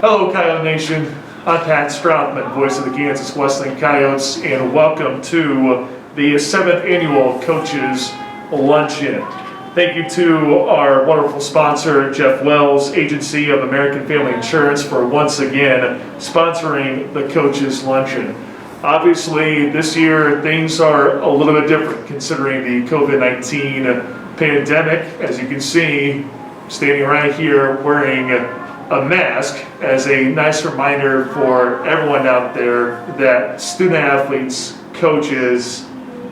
Hello Coyote Nation, I'm Pat STRATHMAN, voice of the Kansas Wesleyan Coyotes, and welcome to the 7th Annual Coaches Luncheon. Thank you to our wonderful sponsor, Jeff Wells, Agency of American Family Insurance, for once again sponsoring the Coaches Luncheon. Obviously, this year things are a little bit different considering the COVID-19 pandemic. As you can see, standing right here wearing a mask as a nice reminder for everyone out there that student athletes, coaches,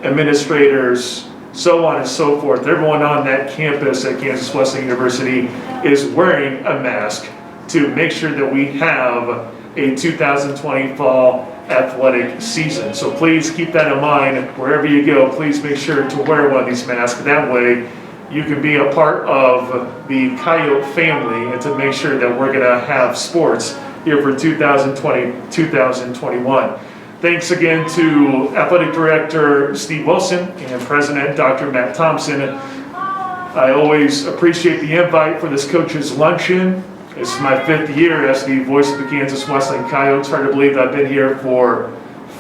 administrators, so on and so forth, everyone on that campus at Kansas Wesleyan University is wearing a mask to make sure that we have a 2020 fall athletic season. So please keep that in mind wherever you go. Please make sure to wear one of these masks. That way you can be a part of the Coyote family and to make sure that we're going to have sports here for 2020-2021. Thanks again to Athletic Director Steve Wilson and President Dr. Matt Thompson. I always appreciate the invite for this Coaches Luncheon. This is my 5th year as the voice of the Kansas Wesleyan Coyotes. Hard to believe I've been here for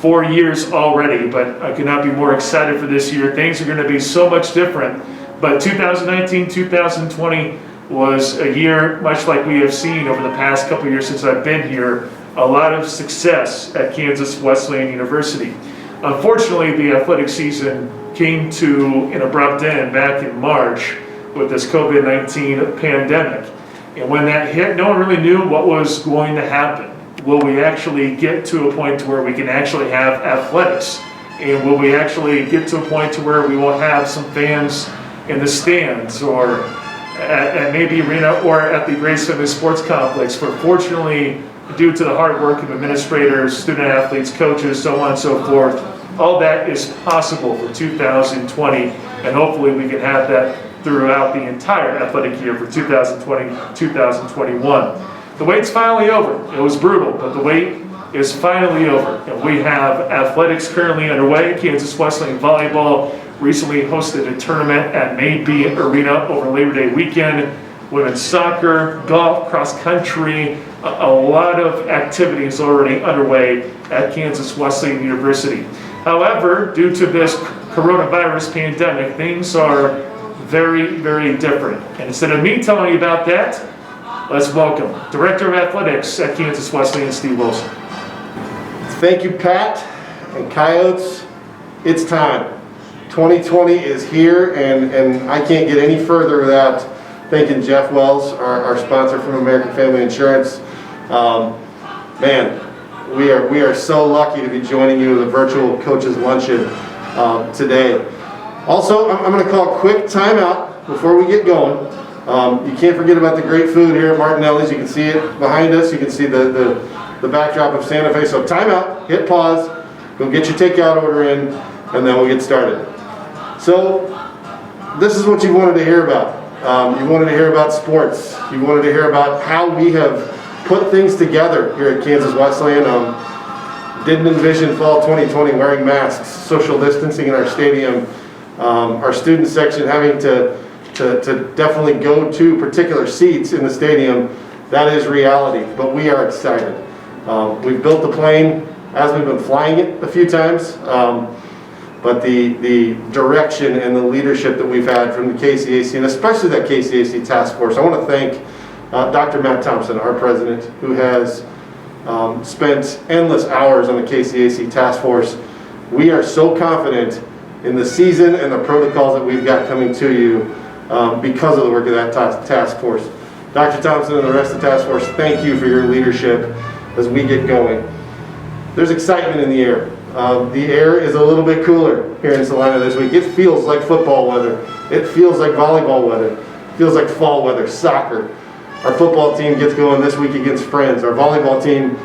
4 years already, but I could not be more excited for this year. Things are going to be so much different, but 2019-2020 was a year much like we have seen over the past couple of years since I've been here. A lot of success at Kansas Wesleyan University. Unfortunately, the athletic season came to an abrupt end back in March with this COVID-19 pandemic. And when that hit, no one really knew what was going to happen. Will we actually get to a point to where we can actually have athletics? And will we actually get to a point to where we will have some fans in the stands or at maybe arena or at the Grace Family Sports Complex? But fortunately, due to the hard work of administrators, student athletes, coaches, so on and so forth, all that is possible for 2020, and hopefully we can have that throughout the entire athletic year for 2020-2021. The wait's finally over. It was brutal, but the wait is finally over, and we have athletics currently underway. Kansas Wesleyan Volleyball recently hosted a tournament at Maybe Arena over Labor Day weekend. Women's soccer, golf, cross country, a lot of activities already underway at Kansas Wesleyan University. However, due to this coronavirus pandemic, things are very, very different. And instead of me telling you about that, let's welcome Director of Athletics at Kansas Wesleyan, Steve Wilson. Thank you, Pat and Coyotes. It's time. 2020 is here, and I can't get any further without thanking Jeff Wells, our sponsor from American Family Insurance. Man, we are so lucky to be joining you with a virtual Coaches Luncheon today. Also, I'm going to call a quick timeout before we get going. You can't forget about the great food here at Martinelli's. You can see it behind us. You can see the backdrop of Santa Fe. So timeout, hit pause, go get your takeout order in, and then we'll get started. So this is what you wanted to hear about. You wanted to hear about sports. You wanted to hear about how we have put things together here at Kansas Wesleyan. Didn't envision fall 2020 wearing masks, social distancing in our stadium, our student section having to definitely go to particular seats in the stadium. That is reality, but we are excited. We've built the plane as we've been flying it a few times. But the direction and the leadership that we've had from the KCAC, and especially that KCAC task force, I want to thank Dr. Matt Thompson, our president, who has spent endless hours on the KCAC task force. We are so confident in the season and the protocols that we've got coming to you because of the work of that task force. Dr. Thompson and the rest of the task force, thank you for your leadership as we get going. There's excitement in the air. The air is a little bit cooler here in Salina this week. It feels like football weather. It feels like volleyball weather. It feels like fall weather, soccer. Our football team gets going this week against Friends. Our volleyball team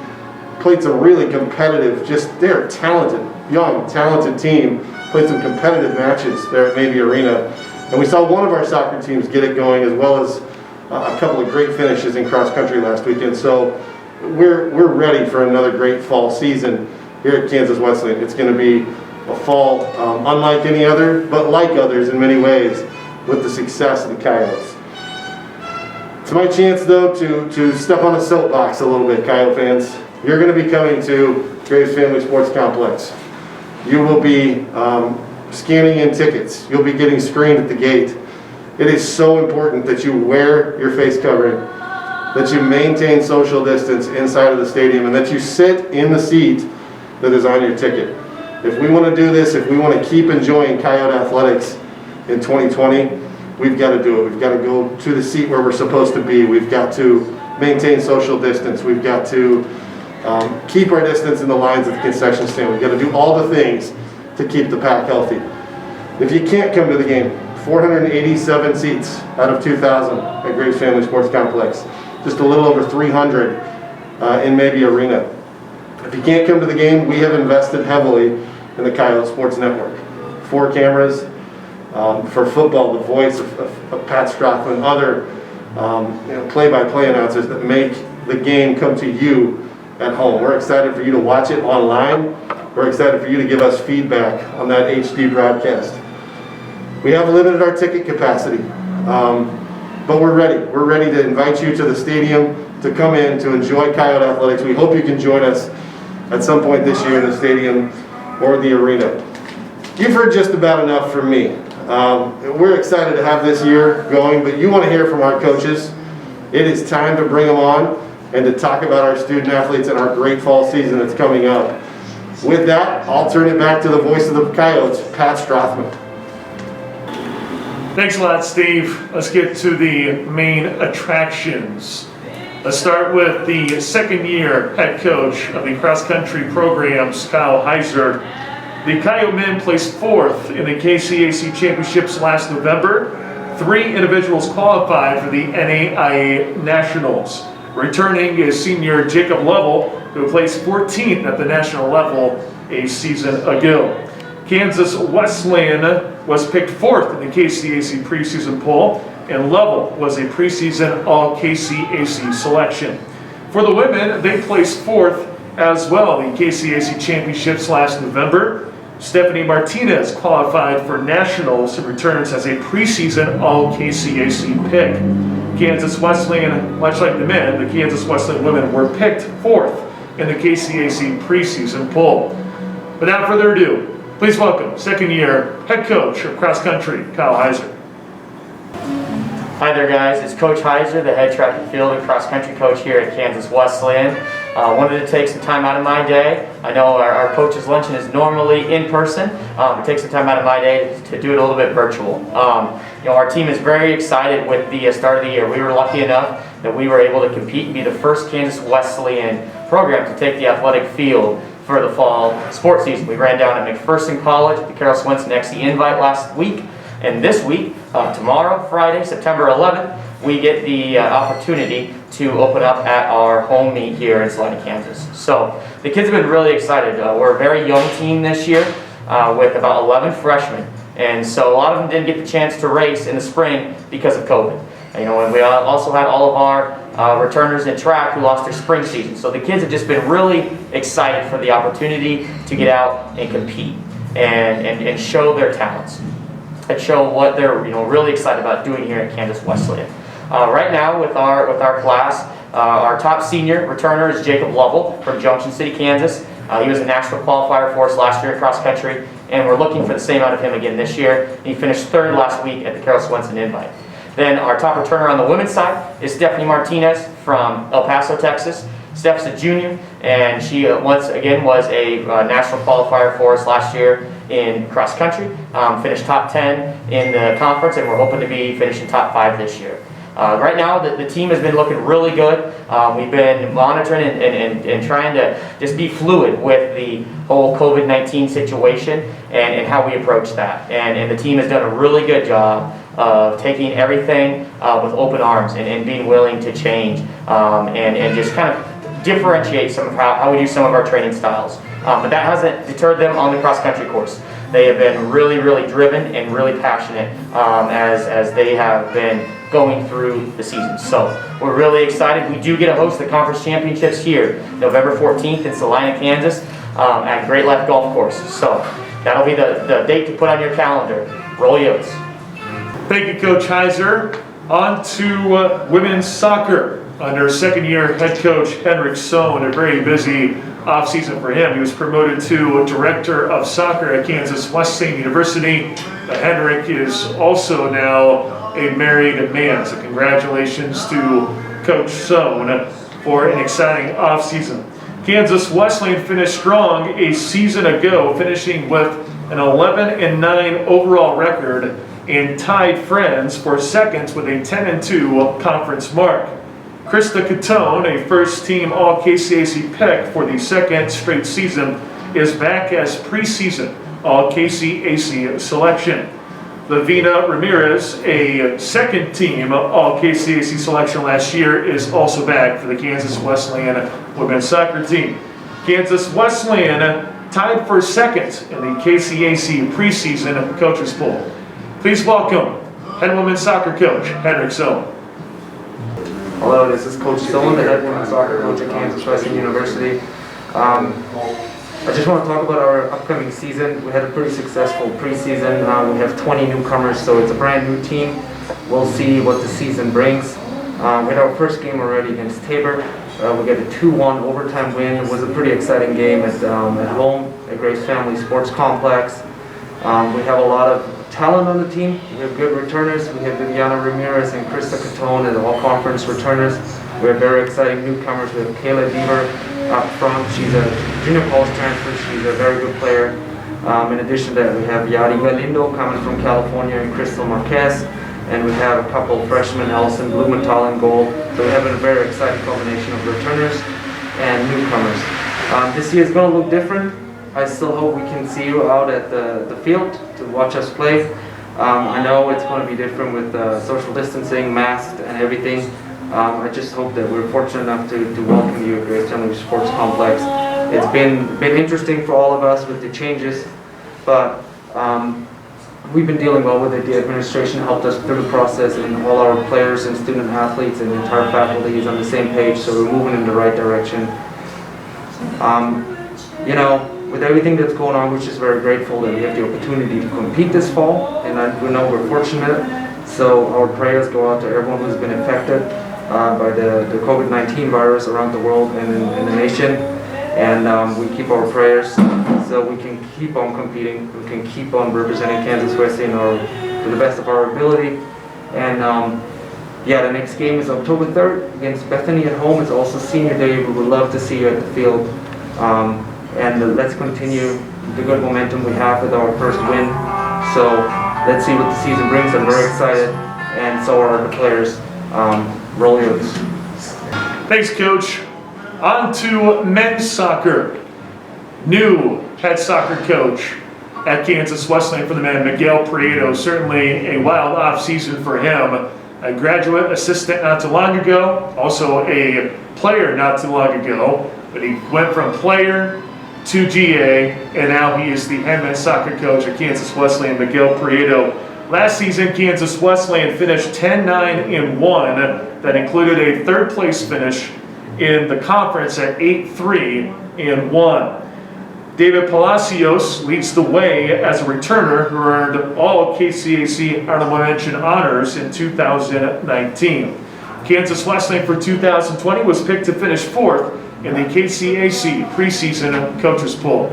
played some really competitive, they're talented, young, talented team. Played some competitive matches there at Maybe Arena. And we saw one of our soccer teams get it going, as well as a couple of great finishes in cross country last weekend. So we're ready for another great fall season here at Kansas Wesleyan. It's going to be a fall unlike any other, but like others in many ways, with the success of the Coyotes. my chance though to step on a soapbox a little bit, Coyote fans. You're going to be coming to Graves Family Sports Complex. You will be scanning in tickets. You'll be getting screened at the gate. It is so important that you wear your face covering, that you maintain social distance inside of the stadium, and that you sit in the seat that is on your ticket. If we want to do this, if we want to keep enjoying Coyote athletics in 2020, we've got to do it. We've got to go to the seat where we're supposed to be. We've got to maintain social distance. We've got to keep our distance in the lines at the concession stand. We've got to do all the things to keep the pack healthy. If you can't come to the game, 487 seats out of 2,000 at Graves Family Sports Complex. Just a little over 300 in maybe arena. If you can't come to the game, we have invested heavily in the Coyote Sports Network. 4 cameras. For football, the voice of Pat STRATHMAN, other play-by-play announcers that make the game come to you at home. We're excited for you to watch it online. We're excited for you to give us feedback on that HD broadcast. We have limited our ticket capacity, but we're ready. We're ready to invite you to the stadium to come in to enjoy Coyote athletics. We hope you can join us at some point this year in the stadium or the arena. You've heard just about enough from me. We're excited to have this year going, but you want to hear from our coaches. It is time to bring them on and to talk about our student athletes and our great fall season that's coming up. With that, I'll turn it back to the voice of the Coyotes, Pat STRATHMAN. Thanks a lot, Steve. Let's get to the main attractions. Let's start with the second-year head coach of the cross-country programs, Kyle Heiser. The Coyote men placed 4th in the KCAC Championships last November. 3 individuals qualified for the NAIA Nationals. Returning is senior Jacob Lovell, who placed 14th at the national level a season ago. Kansas Wesleyan was picked 4th in the KCAC preseason poll, and Lovell was a preseason All-KCAC selection. For the women, they placed 4th as well in KCAC Championships last November. Stephanie Martinez qualified for nationals and returns as a preseason All-KCAC pick. Kansas Wesleyan, much like the men, the Kansas Wesleyan women were picked 4th in the KCAC preseason poll. Without further ado, please welcome second-year head coach of cross country, Kyle Heiser. Hi there, guys. It's Coach Heiser, the head track and field and cross country coach here at Kansas Wesleyan. Wanted to take some time out of my day. I know our coaches' luncheon is normally in person, but take some time out of my day to do it a little bit virtual. Our team is very excited with the start of the year. We were lucky enough that we were able to compete and be the first Kansas Wesleyan program to take the athletic field for the fall sports season. We ran down at McPherson College at the Carol Swenson XC Invite last week, and this week, tomorrow, Friday, September 11th, we get the opportunity to open up at our home meet here in Salina, Kansas. So the kids have been really excited. We're a very young team this year with about 11 freshmen, and so a lot of them didn't get the chance to race in the spring because of COVID. And we also had all of our returners in track who lost their spring season. So the kids have just been really excited for the opportunity to get out and compete and show their talents and show what they're really excited about doing here at Kansas Wesleyan. Right now with our class, our top senior returner is Jacob Lovell from Junction City, Kansas. He was a national qualifier for us last year in cross country, and we're looking for the same out of him again this year. He finished 3rd last week at the Carol Swenson Invite. Then our top returner on the women's side is Stephanie Martinez from El Paso, Texas. Steph's a junior, and she once again was a national qualifier for us last year in cross country. Finished top 10 in the conference, and we're hoping to be finishing top 5 this year. Right now, the team has been looking really good. We've been monitoring and trying to just be fluid with the whole COVID-19 situation and how we approach that. And the team has done a really good job of taking everything with open arms and being willing to change and just kind of differentiate some of how we do some of our training styles. But that hasn't deterred them on the cross-country course. They have been really, really driven and really passionate as they have been going through the season. So we're really excited. We do get to host the conference championships here, November 14th in Salina, Kansas, at Great Life Golf Course. So that'll be the date to put on your calendar. Roll Yotes. Thank you, Coach Heiser. On to women's soccer. Under second-year head coach HENRIK SOHN, a very busy offseason for him. He was promoted to director of soccer at Kansas Wesleyan University. HENRIK is also now a married man, so congratulations to Coach SOHN for an exciting offseason. Kansas Wesleyan finished strong a season ago, finishing with an 11-9 overall record and tied friends for seconds with a 10-2 conference mark. Krista Catone, a first-team All-KCAC pick for the second straight season, is back as preseason All-KCAC selection. Lavina Ramirez, a second-team All-KCAC selection last year, is also back for the Kansas Wesleyan women's soccer team. Kansas Wesleyan tied for second in the KCAC preseason coaches poll. Please welcome head women's soccer coach HENRIK SOHN. Hello, this is Coach SOHN, the head women's soccer coach at Kansas Wesleyan University. I just want to talk about our upcoming season. We had a pretty successful preseason. We have 20 newcomers, so it's a brand new team. We'll see what the season brings. We had our first game already against Tabor. We got a 2-1 overtime win. It was a pretty exciting game at home at Grace Family Sports Complex. We have a lot of talent on the team. We have good returners. We have Viviana Ramirez and Krista Catone as all-conference returners. We have very exciting newcomers. We have Kayla Deaver up front. She's a junior college transfer. She's a very good player. In addition to that, we have Yadi Galindo coming from California and Crystal Marquez. And we have a couple of freshmen, Allison Blumenthal in goal. So we have a very exciting combination of returners and newcomers. This year is going to look different. I still hope we can see you out at the field to watch us play. I know it's going to be different with social distancing, masked, and everything. I just hope that we're fortunate enough to welcome you at Grace Family Sports Complex. It's been interesting for all of us with the changes, but we've been dealing well with it. The administration helped us through the process, and all our players and student athletes and the entire faculty is on the same page, so we're moving in the right direction. You know, with everything that's going on, we're just very grateful that we have the opportunity to compete this fall, and we know we're fortunate. So our prayers go out to everyone who's been affected by the COVID-19 virus around the world and in the nation. And we keep our prayers so we can keep on competing, we can keep on representing Kansas Wesleyan to the best of our ability. And yeah, the next game is October 3rd against Bethany at home. It's also senior day. We would love to see you at the field. And let's continue the good momentum we have with our first win. So let's see what the season brings. I'm very excited, and so are the players. Roll Yodes. Thanks, Coach. On to men's soccer. New head soccer coach at Kansas Wesleyan for the men, Miguel Prieto. Certainly a wild off-season for him. A graduate assistant not too long ago, also a player not too long ago, but he went from player to GA, and now he is the head men's soccer coach at Kansas Wesleyan, Miguel Prieto. Last season, Kansas Wesleyan finished 10-9-1. That included a third place finish in the conference at 8-3-1. David Palacios leads the way as a returner who earned all KCAC honorable mention honors in 2019. Kansas Wesleyan for 2020 was picked to finish fourth in the KCAC preseason coaches poll.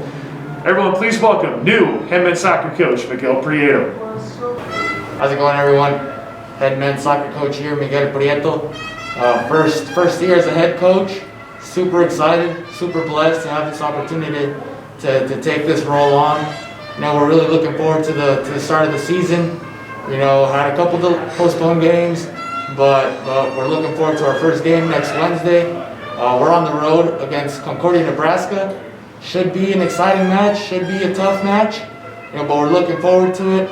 Everyone, please welcome new head men's soccer coach Miguel Prieto. How's it going, everyone? Head men's soccer coach here, Miguel Prieto. First year as a head coach. Super excited, super blessed to have this opportunity to take this role on. You know, we're really looking forward to the start of the season. You know, had a couple of postponed games, but we're looking forward to our first game next Wednesday. We're on the road against Concordia, Nebraska. Should be an exciting match, should be a tough match. You know, but we're looking forward to it.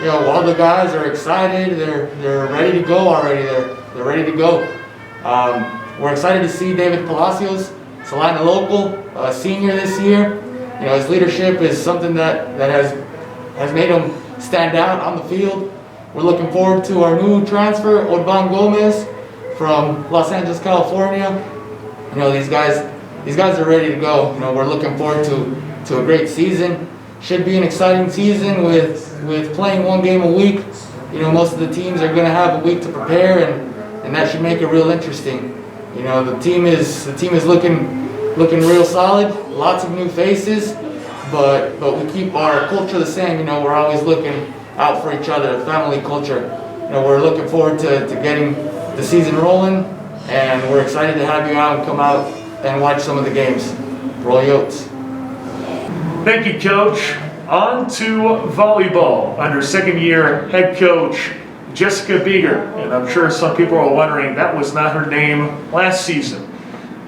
You know, all the guys are excited. They're ready to go already. They're ready to go. We're excited to see David Palacios, Salina local, senior this year. You know, his leadership is something that has made him stand out on the field. We're looking forward to our new transfer, Odvan Gomez, from Los Angeles, California. You know, these guys are ready to go. You know, we're looking forward to a great season. Should be an exciting season with playing one game a week. you know, most of the teams are going to have a week to prepare, and that should make it real interesting. You know, the team is looking real solid. Lots of new faces, but we keep our culture the same. You know, we're always looking out for each other, family culture. You know, we're looking forward to getting the season rolling, and we're excited to have you out and come out and watch some of the games. Roll Yotes. Thank you, Coach. On to volleyball under second-year head coach Jessica Biegert. And I'm sure some people are wondering, that was not her name last season.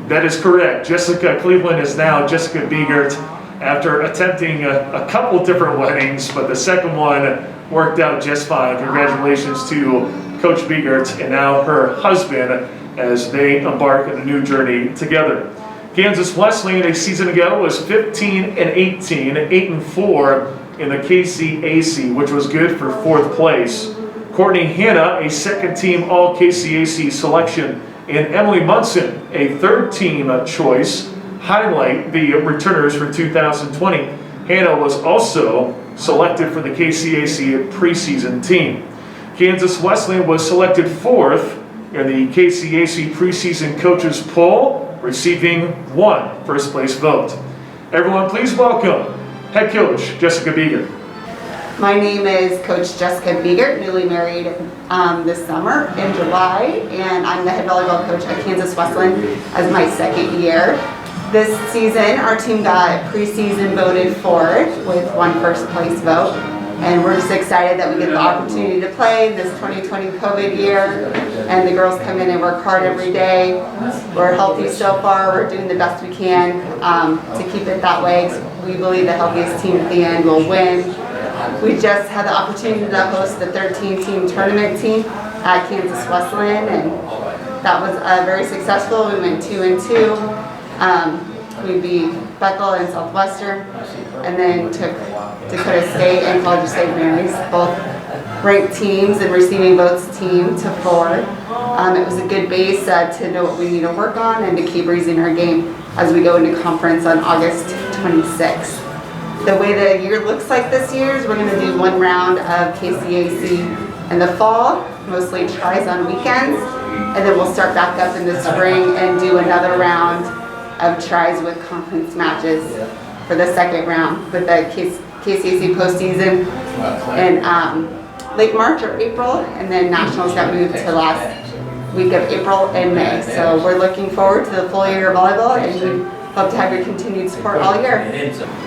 That is correct. Jessica Cleveland is now Jessica Biegert after attempting a couple different weddings, but the second one worked out just fine. Congratulations to Coach Biegert and now her husband as they embark on a new journey together. Kansas Wesleyan a season ago was 15-18, 8-4 in the KCAC, which was good for fourth place. Courtney Hanna, a second-team All-KCAC selection, and Emily Munson, a third-team choice, highlight the returners for 2020. Hanna was also selected for the KCAC preseason team. Kansas Wesleyan was selected fourth in the KCAC preseason coaches poll, receiving one first-place vote. Everyone, please welcome head coach Jessica Biegert. My name is Coach Jessica Biegert, newly married this summer in July, and I'm the head volleyball coach at Kansas Wesleyan as my second year. This season, our team got preseason voted fourth with one first place vote, and we're just excited that we get the opportunity to play this 2020 COVID year, and the girls come in and work hard every day. We're healthy so far, we're doing the best we can to keep it that way. We believe the healthiest team at the end will win. We just had the opportunity to host the 13-team tournament team at Kansas Wesleyan, and that was very successful. We went 2-2. We beat Bethel and Southwestern, and then took Dakota State and College of St. Mary's, both ranked teams and receiving votes team to 4. It was a good base to know what we need to work on and to keep raising our game as we go into conference on August 26th. The way the year looks like this year is we're going to do one round of KCAC in the fall, mostly tries on weekends, and then we'll start back up in the spring and do another round of tries with conference matches for the second round with the KCAC postseason in late March or April, and then nationals got moved to last week of April and May. So we're looking forward to the full year of volleyball, and we hope to have your continued support all year.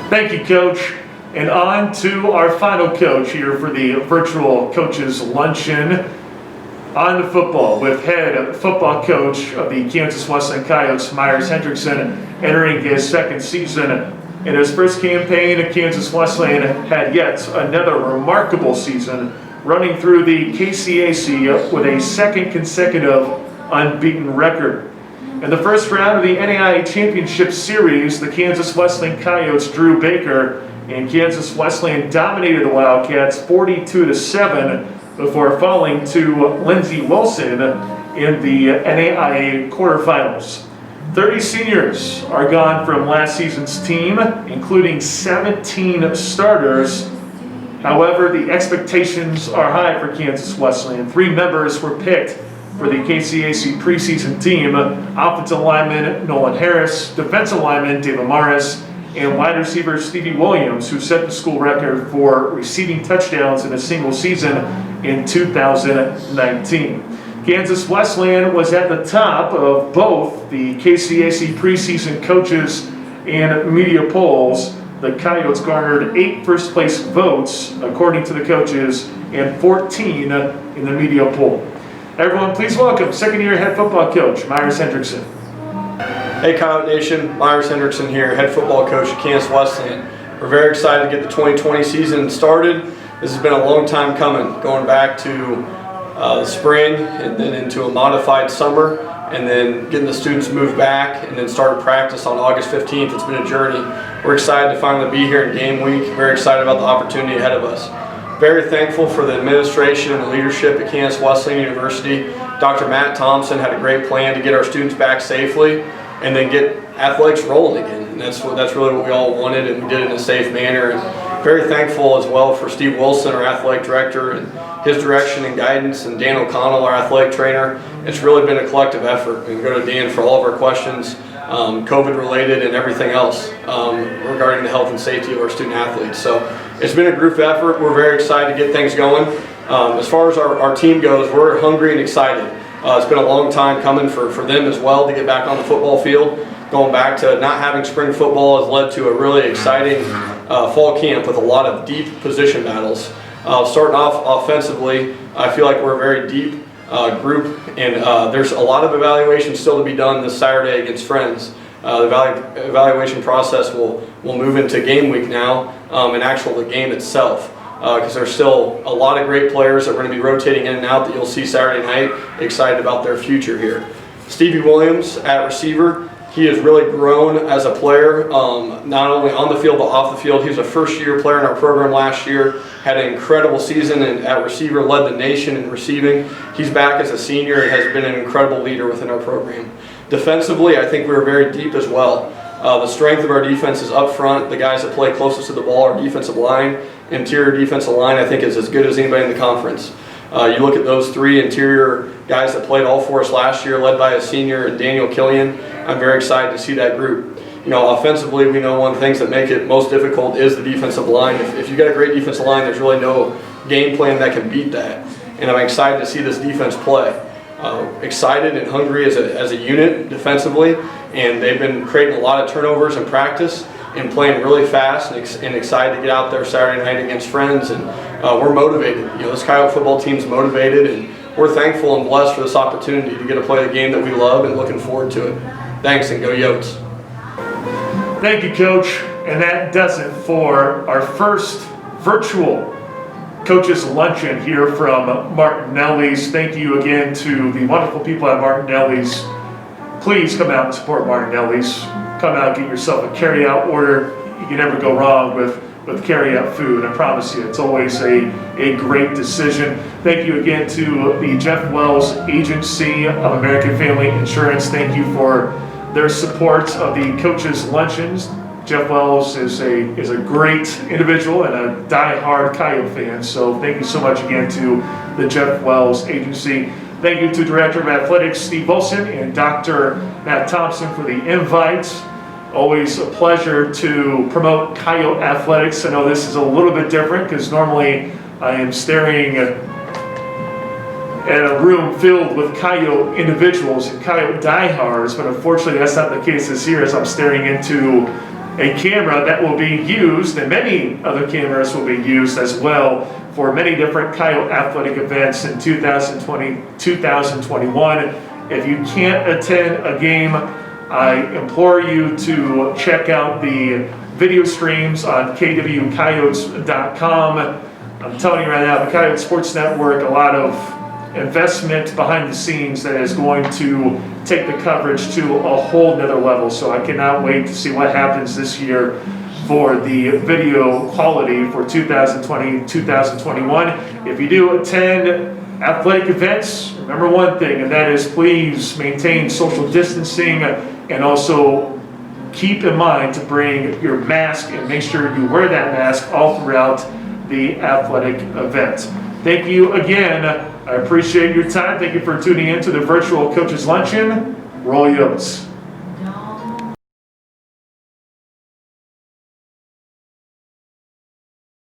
Thank you, Coach. And on to our final coach here for the virtual coaches luncheon. On to football with head football coach of the Kansas Wesleyan Coyotes, Myers Hendrickson, entering his second season. In his first campaign, Kansas Wesleyan had yet another remarkable season, running through the KCAC with a second consecutive unbeaten record. In the first round of the NAIA Championship Series, the Kansas Wesleyan Coyotes drew Baker, and Kansas Wesleyan dominated the Wildcats 42-7 before falling to Lindsey Wilson in the NAIA quarterfinals. 30 seniors are gone from last season's team, including 17 starters. However, the expectations are high for Kansas Wesleyan. 3 members were picked for the KCAC preseason team: offensive lineman Nolan Harris, defensive lineman David Morris, and wide receiver Stevie Williams, who set the school record for receiving touchdowns in a single season in 2019. Kansas Wesleyan was at the top of both the KCAC preseason coaches and media polls. The Coyotes garnered 8 first-place votes, according to the coaches, and 14 in the media poll. Everyone, please welcome second-year head football coach, Myers Hendrickson. Hey Coyote Nation, Myers Hendrickson here, head football coach at Kansas Wesleyan. We're very excited to get the 2020 season started. This has been a long time coming, going back to the spring and then into a modified summer, and then getting the students moved back and then started practice on August 15th. It's been a journey. We're excited to finally be here in game week. Very excited about the opportunity ahead of us. Very thankful for the administration and the leadership at Kansas Wesleyan University. Dr. Matt Thompson had a great plan to get our students back safely and then get athletics rolling again. And that's really what we all wanted, and we did it in a safe manner. And very thankful as well for Steve Wilson, our athletic director, and his direction and guidance, and Dan O'Connell, our athletic trainer. It's really been a collective effort. We can go to Dan for all of our questions, COVID related and everything else regarding the health and safety of our student athletes. So it's been a group effort. We're very excited to get things going. As far as our team goes, we're hungry and excited. It's been a long time coming for them as well to get back on the football field. Going back to not having spring football has led to a really exciting fall camp with a lot of deep position battles. Starting off offensively, I feel like we're a very deep group, and there's a lot of evaluation still to be done this Saturday against Friends. The evaluation process will move into game week now, and actually the game itself, because there's still a lot of great players that we're going to be rotating in and out that you'll see Saturday night. Excited about their future here. Stevie Williams at receiver. He has really grown as a player, not only on the field but off the field. He was a first-year player in our program last year, had an incredible season, and at receiver led the nation in receiving. He's back as a senior and has been an incredible leader within our program. Defensively, I think we were very deep as well. The strength of our defense is up front. The guys that play closest to the ball, our defensive line, interior defensive line, I think is as good as anybody in the conference. You look at those three interior guys that played all for us last year, led by a senior, Daniel Killian. I'm very excited to see that group. You know, offensively, we know one of the things that make it most difficult is the defensive line. If you've got a great defensive line, there's really no game plan that can beat that. And I'm excited to see this defense play. Excited and hungry as a unit defensively, and they've been creating a lot of turnovers in practice and playing really fast, and excited to get out there Saturday night against Friends. And we're motivated. You know, this Coyote football team's motivated, and we're thankful and blessed for this opportunity to get to play the game that we love and looking forward to it. Thanks, and go Yotes. Thank you, Coach. And that does it for our first virtual Coaches Luncheon here from Martinelli's. Thank you again to the wonderful people at Martinelli's. Please come out and support Martinelli's. Come out and get yourself a carry-out order. You can never go wrong with carry-out food. I promise you, it's always a great decision. Thank you again to the Jeff Wells Agency of American Family Insurance. Thank you for their support of the Coaches Luncheons. Jeff Wells is a great individual and a die-hard Coyote fan, so thank you so much again to the Jeff Wells Agency. Thank you to Director of Athletics Steve Wilson and Dr. Matt Thompson for the invites. Always a pleasure to promote Coyote athletics. I know this is a little bit different because normally I am staring at a room filled with Coyote individuals and Coyote diehards, but unfortunately that's not the case this year, as I'm staring into a camera that will be used, and many other cameras will be used as well for many different Coyote athletic events in 2020, 2021. If you can't attend a game, I implore you to check out the video streams on kwcoyotes.com. I'm telling you right now, the Coyote Sports Network, a lot of investment behind the scenes that is going to take the coverage to a whole nother level. So I cannot wait to see what happens this year for the video quality for 2020, 2021. If you do attend athletic events, remember one thing, and that is please maintain social distancing, and also keep in mind to bring your mask and make sure you wear that mask all throughout the athletic event. Thank you again. I appreciate your time. Thank you for tuning in to the virtual Coaches Luncheon. Roll Yotes.